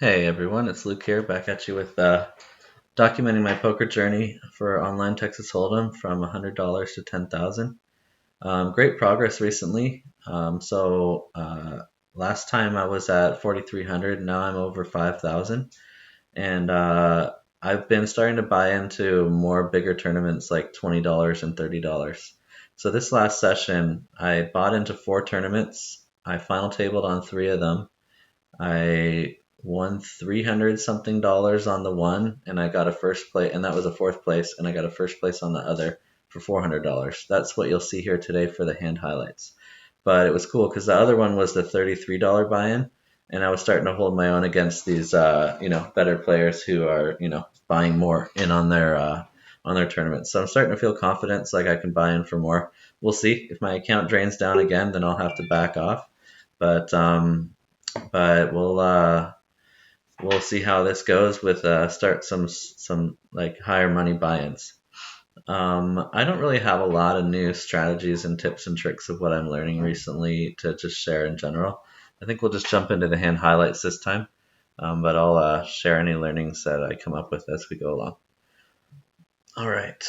Hey everyone, it's Luke here, back at you with documenting my poker journey for online Texas Hold'em from $100 to 10,000. Great progress recently. Last time I was at 4,300, now I'm over 5,000, and I've been starting to buy into more bigger tournaments like $20 and $30. So this last session, I bought into four tournaments. I final tabled on three of them. I won 300 something dollars on the one, and I got a first place, and that was a fourth place, and I got a first place on the other for $400. That's what you'll see here today for the hand highlights. But it was cool because the other one was the $33 buy-in, and I was starting to hold my own against these, better players who are, buying more in on their tournaments. So I'm starting to feel confident, it's like I can buy in for more. We'll see if my account drains down again, then I'll have to back off. But we'll see how this goes with start some like higher money buy-ins. I don't really have a lot of new strategies and tips and tricks of what I'm learning recently to just share in general. I think we'll just jump into the hand highlights this time, but I'll share any learnings that I come up with as we go along. All right,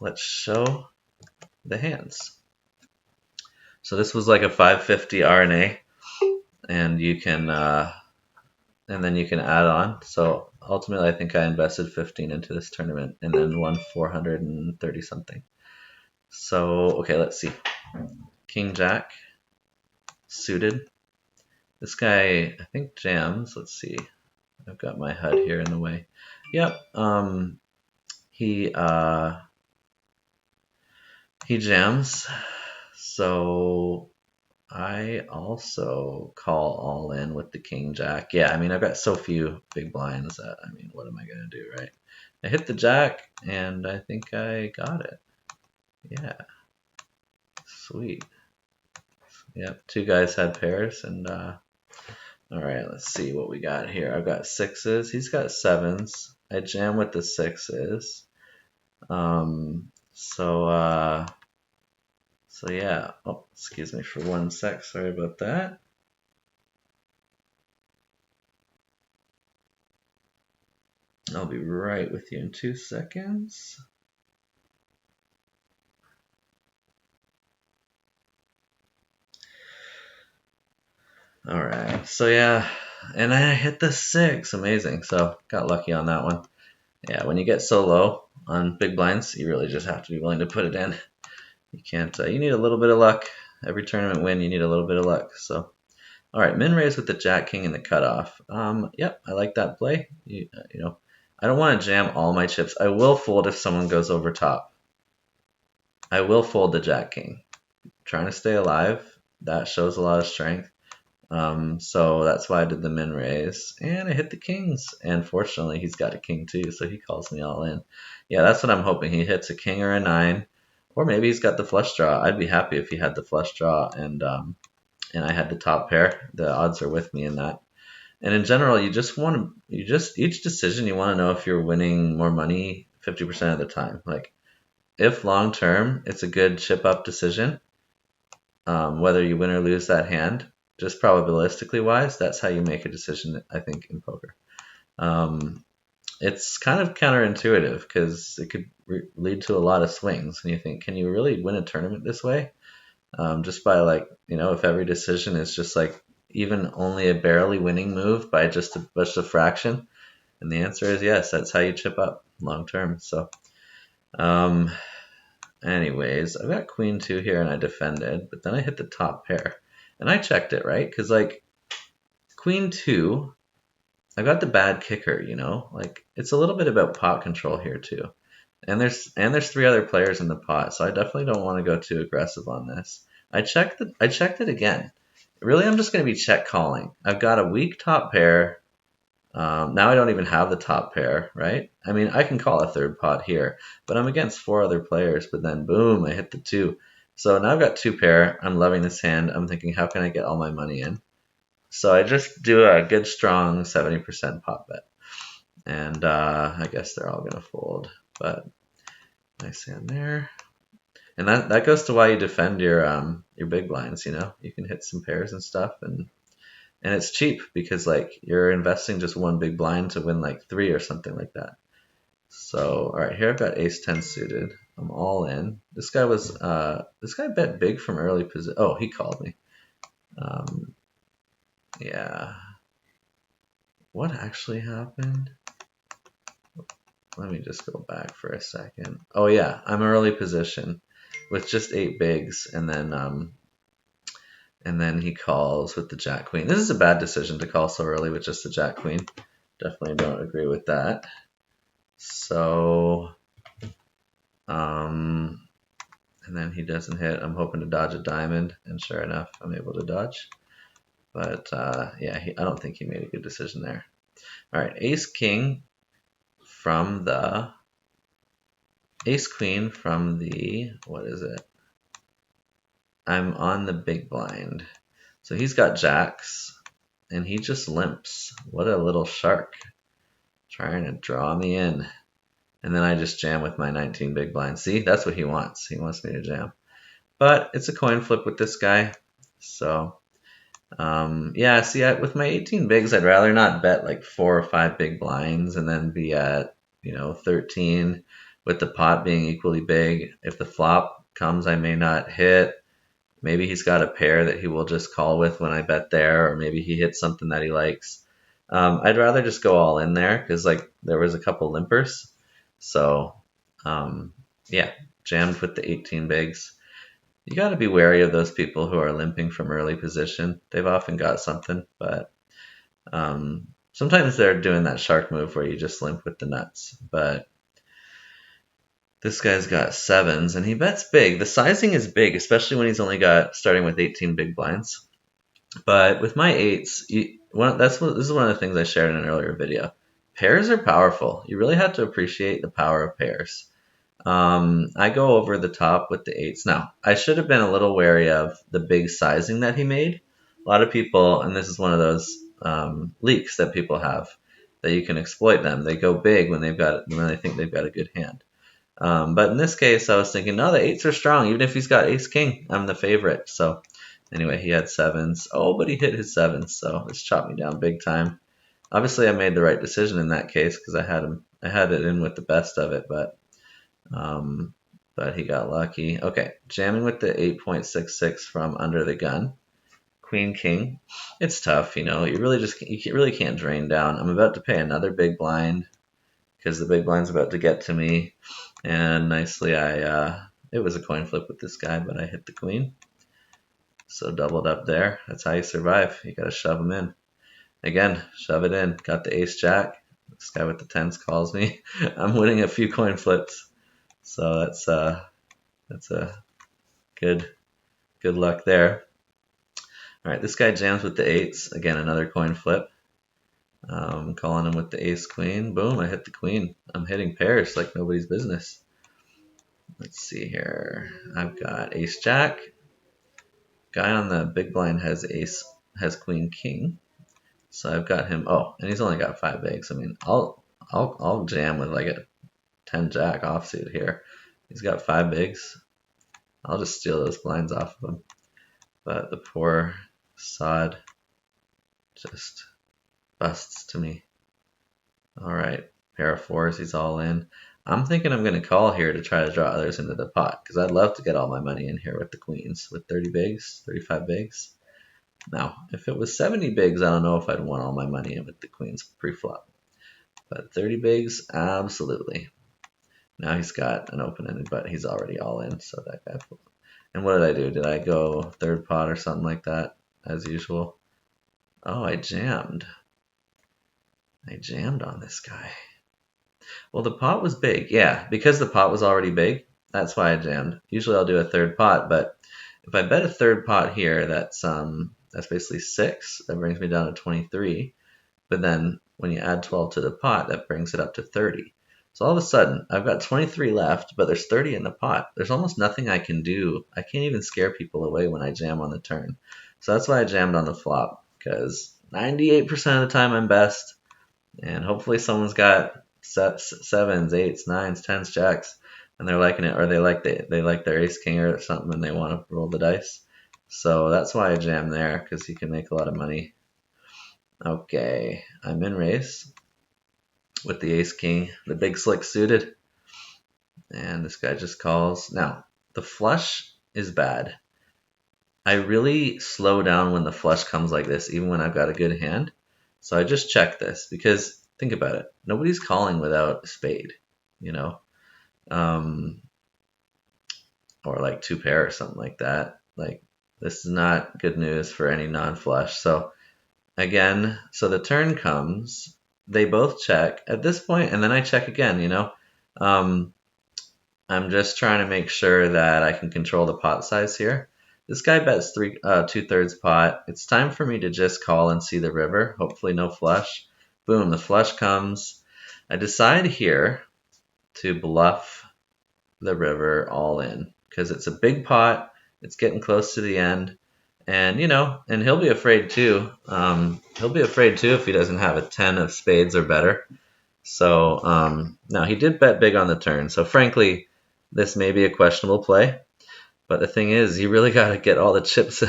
let's show the hands. So this was like a 550 RNA, and you can and then you can add on. So ultimately, I think I invested 15 into this tournament and then won 430 something. So, okay, let's see. King Jack, suited. This guy, I think, jams. Let's see. I've got my HUD here in the way. Yep. He jams. So I also call all in with the King Jack. Yeah, I mean, I've got so few big blinds that, I mean, what am I going to do, right? I hit the Jack, and I think I got it. Yeah. Sweet. Yep, two guys had pairs, and, all right, let's see what we got here. I've got sixes. He's got sevens. I jam with the sixes. So yeah. Oh, excuse me for 1 sec. Sorry about that. I'll be right with you in 2 seconds. All right. So yeah, and I hit the six. Amazing. So got lucky on that one. Yeah, when you get so low on big blinds, you really just have to be willing to put it in. You can't. You need a little bit of luck. Every tournament win, you need a little bit of luck. So, all right, min raise with the Jack King and the cutoff. Yep, I like that play. I don't want to jam all my chips. I will fold if someone goes over top. I will fold the Jack King. Trying to stay alive. That shows a lot of strength. So that's why I did the min raise, and I hit the kings. And fortunately, he's got a king too, so he calls me all in. Yeah, that's what I'm hoping. He hits a king or a nine, or maybe he's got the flush draw. I'd be happy if he had the flush draw and I had the top pair. The odds are with me in that. And in general, each decision you want to know if you're winning more money 50% of the time. Like if long term it's a good chip up decision, whether you win or lose that hand, just probabilistically wise, that's how you make a decision, I think, in poker. It's kind of counterintuitive because it could lead to a lot of swings. And you think, can you really win a tournament this way? Just by if every decision is just like even only a barely winning move by just a fraction? And the answer is yes, that's how you chip up long term. So, anyways, I've got queen two here and I defended, but then I hit the top pair. And I checked it, right? Because, queen two, I got the bad kicker, Like, it's a little bit about pot control here, too. And there's three other players in the pot, so I definitely don't want to go too aggressive on this. I checked it again. Really, I'm just going to be check calling. I've got a weak top pair. Now I don't even have the top pair, right? I mean, I can call a third pot here, but I'm against four other players, but then boom, I hit the two. So now I've got two pair. I'm loving this hand. I'm thinking, how can I get all my money in? So I just do a good, strong 70% pot bet. And I guess they're all going to fold. But nice hand there. And that goes to why you defend your big blinds, You can hit some pairs and stuff. And And it's cheap because like you're investing just one big blind to win like 3 or something like that. So, all right, here I've got ace 10 suited. I'm all in. This guy bet big from early position. Oh, he called me. Yeah. What actually happened? Let me just go back for a second. Oh yeah, I'm early position with just 8 bigs, and then he calls with the jack queen. This is a bad decision to call so early with just the jack queen. Definitely don't agree with that. So, and then he doesn't hit. I'm hoping to dodge a diamond, and sure enough, I'm able to dodge. But yeah, I don't think he made a good decision there. All right, ace king from the ace queen from the, what is it? I'm on the big blind. So he's got jacks, and he just limps. What a little shark. Trying to draw me in. And then I just jam with my 19 big blind. See, that's what he wants. He wants me to jam. But it's a coin flip with this guy. So, yeah, see, with my 18 bigs, I'd rather not bet like 4 or 5 big blinds and then be at, 13 with the pot being equally big. If the flop comes, I may not hit. Maybe he's got a pair that he will just call with when I bet there, or maybe he hits something that he likes. I'd rather just go all in there because like there was a couple limpers. So, yeah, jammed with the 18 bigs. You got to be wary of those people who are limping from early position. They've often got something, but sometimes they're doing that shark move where you just limp with the nuts. But this guy's got sevens, and he bets big. The sizing is big, especially when he's only got starting with 18 big blinds. But with my eights, this is one of the things I shared in an earlier video. Pairs are powerful. You really have to appreciate the power of pairs. I go over the top with the eights. Now, I should have been a little wary of the big sizing that he made. A lot of people, and this is one of those leaks that people have, that you can exploit them. They go big when they think they've got a good hand. But in this case, I was thinking, no, the eights are strong. Even if he's got ace king, I'm the favorite. So anyway, he had sevens. Oh, but he hit his sevens, so it's chopped me down big time. Obviously, I made the right decision in that case because I had it in with the best of it, but he got lucky. Okay, jamming with the 8.66 from under the gun. Queen king. It's tough, you really can't drain down. I'm about to pay another big blind because the big blind's about to get to me. And nicely, it was a coin flip with this guy, but I hit the queen. So doubled up there. That's how you survive. You got to shove them in. Again, shove it in. Got the ace jack. This guy with the tens calls me. I'm winning a few coin flips. So that's a good luck there. All right, this guy jams with the eights. Again, another coin flip. Calling him with the ace queen. Boom, I hit the queen. I'm hitting pairs like nobody's business. Let's see here. I've got ace jack. Guy on the big blind has queen king. So I've got him. Oh, and he's only got 5 bigs. I mean, I'll jam with like a 10 jack offsuit here. He's got 5 bigs. I'll just steal those blinds off of him. But the poor sod just busts to me. All right, pair of fours. He's all in. I'm thinking I'm going to call here to try to draw others into the pot because I'd love to get all my money in here with the queens with 30 bigs, 35 bigs. Now, if it was 70 bigs, I don't know if I'd want all my money in with the queens pre-flop. But 30 bigs, absolutely. Now he's got an open-ended, but he's already all in, so that guy. And what did I do? Did I go third pot or something like that, as usual? Oh, I jammed. I jammed on this guy. Well, the pot was big. Yeah, because the pot was already big, that's why I jammed. Usually I'll do a third pot, but if I bet a third pot here, that's basically 6. That brings me down to 23. But then when you add 12 to the pot, that brings it up to 30. So all of a sudden, I've got 23 left, but there's 30 in the pot. There's almost nothing I can do. I can't even scare people away when I jam on the turn. So that's why I jammed on the flop, because 98% of the time I'm best. And hopefully someone's got 7s, 8s, 9s, 10s, jacks, and they're liking it, or they like their ace king or something, and they want to roll the dice. So that's why I jam there, because you can make a lot of money Okay, I'm in race with the ace king, the big slick suited, and this guy just calls. Now, the flush is bad. I really slow down when the flush comes like this, even when I've got a good hand. So I just check this because think about it. Nobody's calling without a spade, you know, um, or like two pair or something like that. Like this is not good news for any non-flush. So again, so the turn comes, they both check at this point, and then I check again, you know. Um, I'm just trying to make sure that I can control the pot size here. This guy bets 2/3 pot. It's time for me to just call and see the river. Hopefully no flush. Boom, the flush comes. I decide here to bluff the river all in because it's a big pot. It's getting close to the end. And, you know, and he'll be afraid too. He'll be afraid too if he doesn't have a 10 of spades or better. So, no, he did bet big on the turn. So, frankly, this may be a questionable play. But the thing is, you really got to get all the chips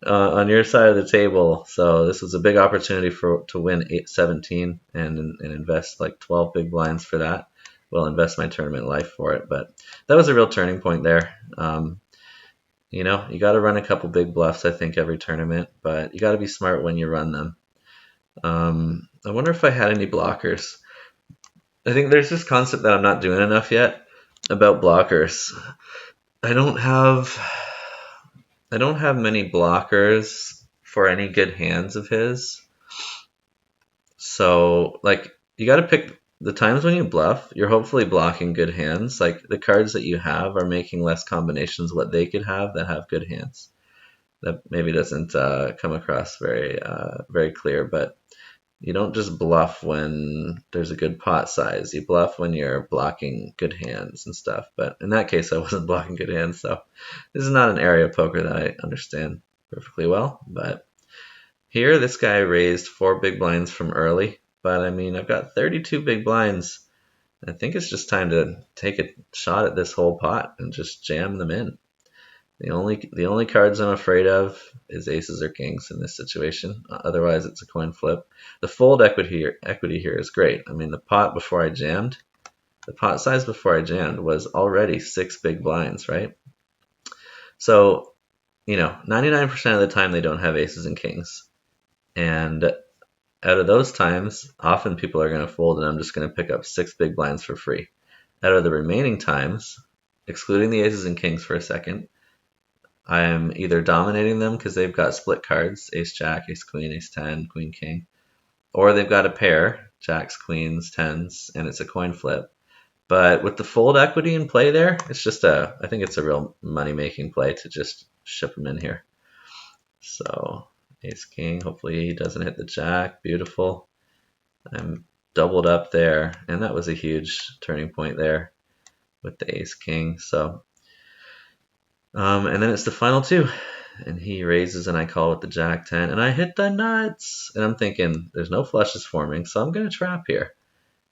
on your side of the table. So, this was a big opportunity to win 17 and invest like 12 big blinds for that. Well, invest my tournament life for it. But that was a real turning point there. You know, you got to run a couple big bluffs, I think, every tournament, but you got to be smart when you run them. I wonder if I had any blockers. I think there's this concept that I'm not doing enough yet about blockers. I don't have many blockers for any good hands of his. So, like, you got to pick the times when you bluff, you're hopefully blocking good hands. Like, the cards that you have are making less combinations what they could have that have good hands. That maybe doesn't come across very clear, but you don't just bluff when there's a good pot size. You bluff when you're blocking good hands and stuff. But in that case, I wasn't blocking good hands, so this is not an area of poker that I understand perfectly well. But here, this guy raised 4 big blinds from early. But I mean, I've got 32 big blinds. I think it's just time to take a shot at this whole pot and just jam them in. The only cards I'm afraid of is aces or kings in this situation. Otherwise, it's a coin flip. The fold equity here is great. I mean, the pot size before I jammed was already 6 big blinds, right? So, you know, 99% of the time they don't have aces and kings. And out of those times, often people are going to fold and I'm just going to pick up 6 big blinds for free. Out of the remaining times, excluding the aces and kings for a second, I'm either dominating them because they've got split cards, ace jack, ace queen, ace 10, queen king, or they've got a pair, jacks, queens, tens, and it's a coin flip. But with the fold equity in play there, I think it's a real money-making play to just ship them in here. So ace king, hopefully he doesn't hit the jack, beautiful. I'm doubled up there, and that was a huge turning point there with the ace king. So and then it's the final 2. And he raises and I call with the jack 10. And I hit the nuts. And I'm thinking, there's no flushes forming, so I'm going to trap here.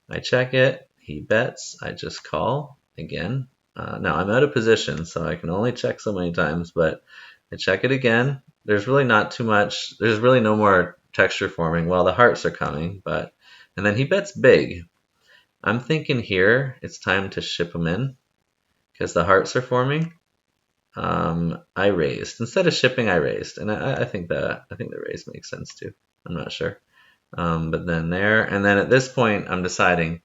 I check it. He bets. I just call again. Now, I'm out of position, so I can only check so many times. But I check it again. There's really not too much. There's really no more texture forming. Well, the hearts are coming. And then he bets big. I'm thinking here it's time to ship him in because the hearts are forming. I raised instead of shipping. I raised, and I think the raise makes sense too. I'm not sure, but then there, and then at this point, I'm deciding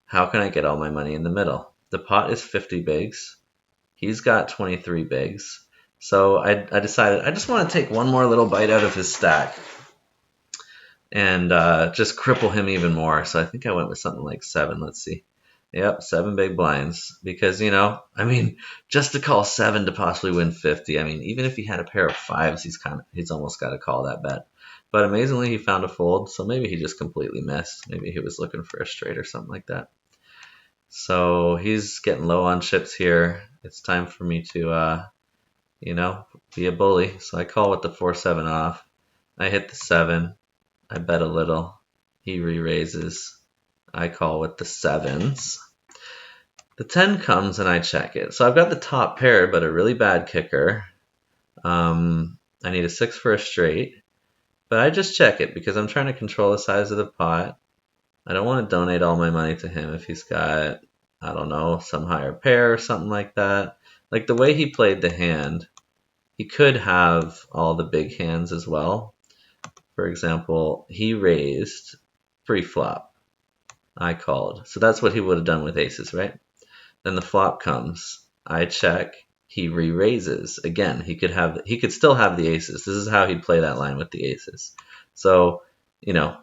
how can I get all my money in the middle. The pot is 50 bigs. He's got 23 bigs, so I decided I just want to take one more little bite out of his stack and just cripple him even more. So I think I went with something like 7. Let's see. Yep, 7 big blinds. Because, you know, I mean, just to call 7 to possibly win 50, I mean, even if he had a pair of 5s, he's almost got to call that bet. But amazingly, he found a fold, so maybe he just completely missed. Maybe he was looking for a straight or something like that. So he's getting low on chips here. It's time for me to, you know, be a bully. So I call with the 4-7 off. I hit the 7. I bet a little. He re-raises. I call with the 7s. The 10 comes and I check it. So I've got the top pair, but a really bad kicker. I need a 6 for a straight. But I just check it because I'm trying to control the size of the pot. I don't want to donate all my money to him if he's got, I don't know, some higher pair or something like that. Like the way he played the hand, he could have all the big hands as well. For example, he raised pre-flop. I called. So that's what he would have done with aces, right? Then the flop comes. I check. He re-raises. Again, he could still have the aces. This is how he'd play that line with the aces. So, you know,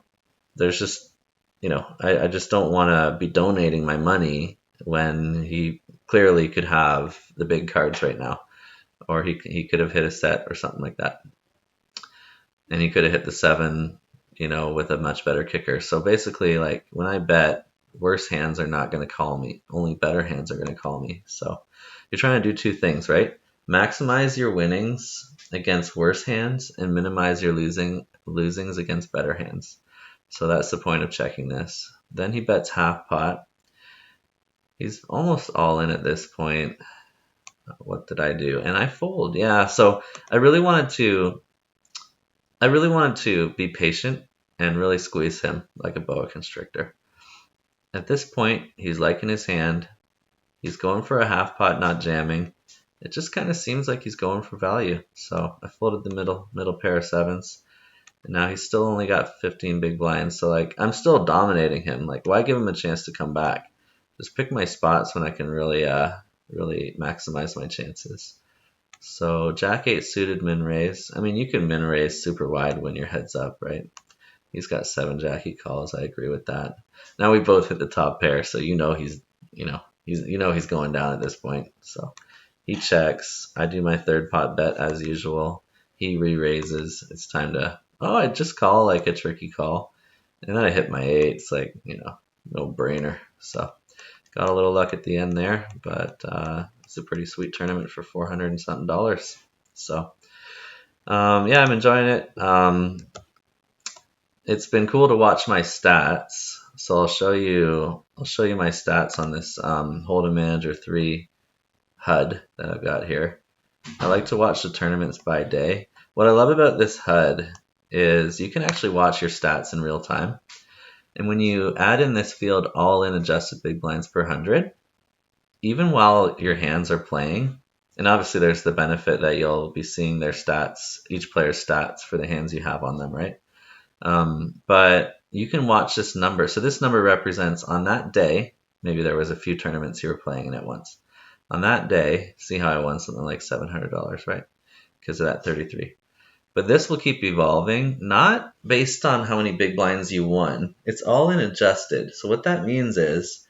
there's just, I just don't want to be donating my money when he clearly could have the big cards right now, or he could have hit a set or something like that, and he could have hit the seven, with a much better kicker. So basically, like when I bet, worse hands are not going to call me. Only better hands are going to call me. So you're trying to do two things, right? Maximize your winnings against worse hands and minimize your losings against better hands. So that's the point of checking this. Then he bets half pot. He's almost all in at this point. What did I do? And I fold. Yeah, so I really wanted to be patient and really squeeze him like a boa constrictor. At this point, he's liking his hand. He's going for a half pot, not jamming. It just kind of seems like he's going for value. So I folded the middle pair of sevens. And now he's still only got 15 big blinds. So like I'm still dominating him. Like why give him a chance to come back? Just pick my spots when I can really maximize my chances. So Jack 8 suited min raise. I mean, you can min raise super wide when your head's up, right? He's got 7 Jack, he calls. I agree with that. Now we both hit the top pair, so he's going down at this point. So he checks. I do my third pot bet as usual. He re-raises. It's time to I just call like a tricky call. And then I hit my 8. It's like, no brainer. So got a little luck at the end there, but it's a pretty sweet tournament for $400 and something. So yeah, I'm enjoying it. It's been cool to watch my stats. So I'll show you my stats on this Hold'em Manager 3 HUD that I've got here. I like to watch the tournaments by day. What I love about this HUD is you can actually watch your stats in real time. And when you add in this field all in adjusted big blinds per 100, even while your hands are playing, and obviously there's the benefit that you'll be seeing their stats, each player's stats for the hands you have on them, right? But you can watch this number. So this number represents on that day, maybe there was a few tournaments you were playing in at once. On that day, see how I won something like $700, right? Because of that 33. But this will keep evolving, not based on how many big blinds you won. It's all in adjusted. So what that means is,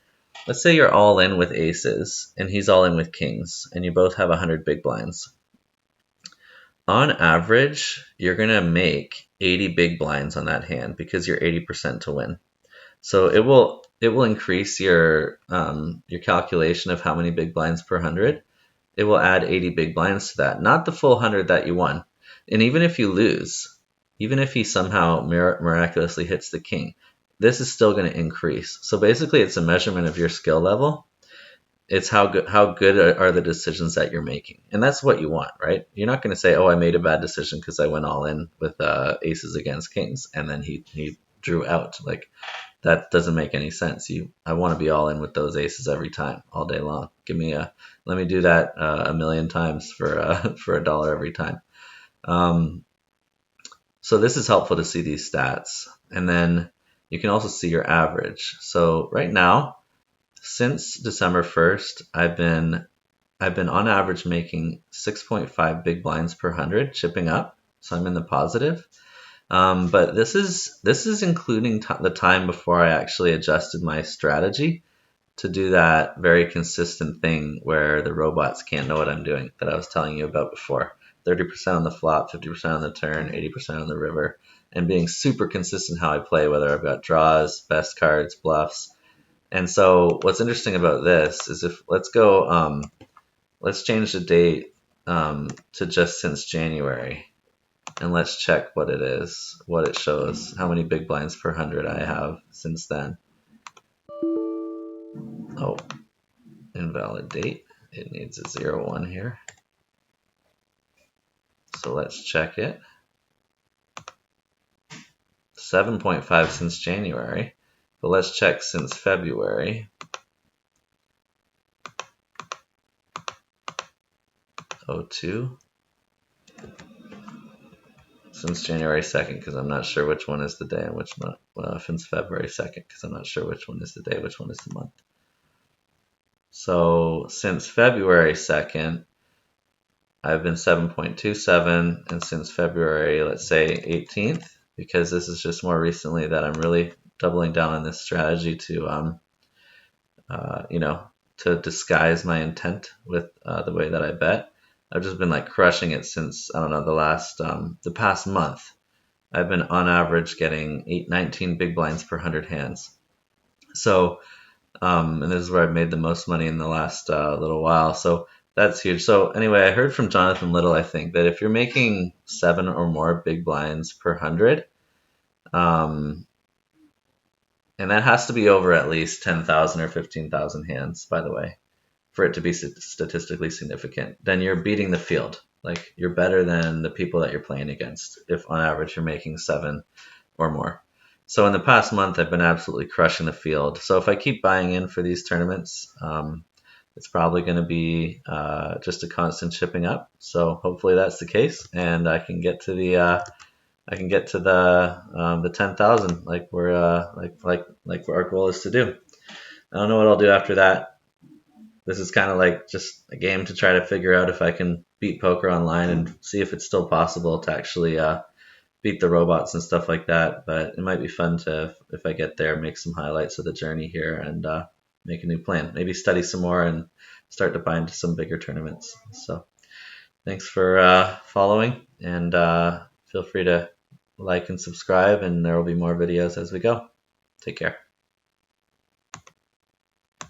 let's say you're all in with aces and he's all in with kings and you both have 100 big blinds. On average, you're going to make 80 big blinds on that hand because you're 80% to win. So it will increase your calculation of how many big blinds per 100. It will add 80 big blinds to that, not the full 100 that you won. And even if you lose, even if he somehow miraculously hits the king, this is still going to increase. So basically, it's a measurement of your skill level. It's how good are the decisions that you're making, and that's what you want, right? You're not going to say, "Oh, I made a bad decision because I went all in with aces against kings, and then he drew out." Like that doesn't make any sense. I want to be all in with those aces every time, all day long. Let me do that a million times for $1 every time. So this is helpful to see these stats, and then you can also see your average. So right now, since December 1st, I've been on average making 6.5 big blinds per 100, chipping up. So I'm in the positive. But this is including the time before I actually adjusted my strategy to do that very consistent thing where the robots can't know what I'm doing that I was telling you about before. 30% on the flop, 50% on the turn, 80% on the river, and being super consistent how I play, whether I've got draws, best cards, bluffs. And so what's interesting about this is let's change the date to just since January, and let's check what it is, what it shows, how many big blinds per 100 I have since then. Oh, invalid date. It needs a 0-1 here. So let's check it. 7.5 since January, but let's check since February. 02 since January 2nd, because I'm not sure which one is the day and which month. Well, since February 2nd, because I'm not sure which one is the day, which one is the month. So since February 2nd, I've been 7.27, and since February, let's say 18th, because this is just more recently that I'm really doubling down on this strategy to, to disguise my intent with the way that I bet. I've just been like crushing it since, I don't know, the past month. I've been on average getting 19 big blinds per 100 hands. So, and this is where I've made the most money in the last little while. So that's huge. So anyway, I heard from Jonathan Little, I think, that if you're making 7 or more big blinds per 100, and that has to be over at least 10,000 or 15,000 hands, by the way, for it to be statistically significant, then you're beating the field. Like, you're better than the people that you're playing against if on average you're making 7 or more. So in the past month, I've been absolutely crushing the field. So if I keep buying in for these tournaments, it's probably going to be just a constant chipping up. So hopefully that's the case, and I can get to the 10,000 like our goal is to do. I don't know what I'll do after that. This is kind of like just a game to try to figure out if I can beat poker online and see if it's still possible to actually beat the robots and stuff like that. But it might be fun to, if I get there, make some highlights of the journey here and make a new plan. Maybe study some more and start to buy into some bigger tournaments. So thanks for following, and feel free to like and subscribe, and there will be more videos as we go. Take care.